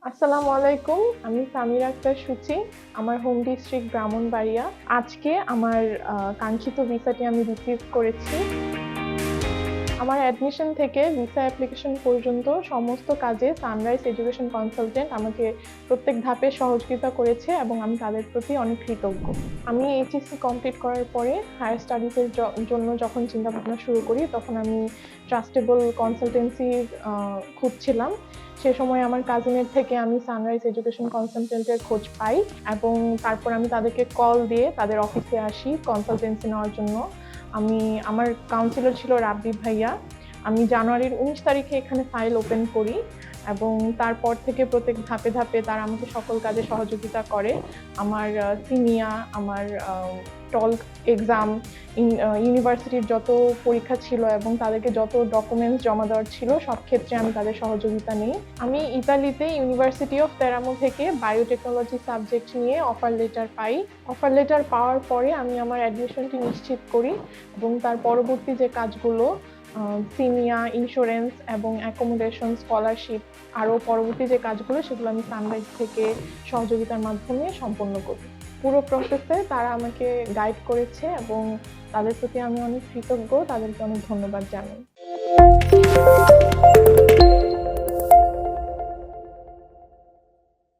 আসসালামু আলাইকুম। আমি সামিরা আক্তার সুচি। আমার হোম ডিস্ট্রিক্ট ব্রাহ্মণবাড়িয়া। আজকে আমার কাঙ্ক্ষিত ভিসাটি আমি রিসিভ করেছি। আমার অ্যাডমিশন থেকে ভিসা অ্যাপ্লিকেশন পর্যন্ত সমস্ত কাজে সানরাইজ এডুকেশন কনসালটেন্ট আমাকে প্রত্যেক ধাপে সহযোগিতা করেছে এবং আমি তাদের প্রতি অনেক কৃতজ্ঞ। আমি এইচএসসি কমপ্লিট করার পরে হায়ার স্টাডিজের জন্য যখন চিন্তাভাবনা শুরু করি, তখন আমি ট্রাস্টেবল কনসালটেন্সি খুঁজছিলাম। সে সময় আমার কাজিনের থেকে আমি সানরাইজ এডুকেশন কনসালটেন্টের খোঁজ পাই এবং তারপর আমি তাদেরকে কল দিয়ে তাদের অফিসে আসি কনসালটেন্সি নেওয়ার জন্য। আমার কাউন্সিলর ছিল রাব্বি ভাইয়া। আমি জানুয়ারির ১৯ তারিখে এখানে ফাইল ওপেন করি এবং তারপর থেকে প্রত্যেক ধাপে ধাপে তারা আমাকে সকল কাজে সহযোগিতা করে। আমার সিনিয়া, আমার টলক এক্সাম, ইউনিভার্সিটির যত পরীক্ষা ছিল এবং তাদেরকে যত ডকুমেন্টস জমা দেওয়ার ছিল, সব ক্ষেত্রে আমি তাদের সহযোগিতা নিই। আমি ইতালিতে ইউনিভার্সিটি অফ তেরামো থেকে বায়োটেকনোলজি সাবজেক্ট নিয়ে অফার লেটার পাই। অফার লেটার পাওয়ার পরে আমি আমার অ্যাডমিশনটি নিশ্চিত করি এবং তার পরবর্তী যে কাজগুলো সিনিয়া, ইন্স্যুরেন্স এবং অ্যাকোমোডেশন, স্কলারশিপ, আরও পরবর্তী যে কাজগুলো সেগুলো আমি সানরাইজ থেকে সহযোগিতার মাধ্যমে সম্পন্ন করি। পুরো প্রসেসে তারা আমাকে গাইড করেছে এবং তাদের প্রতি আমি অনেক কৃতজ্ঞ। তাদেরকে অনেক ধন্যবাদ জানাই।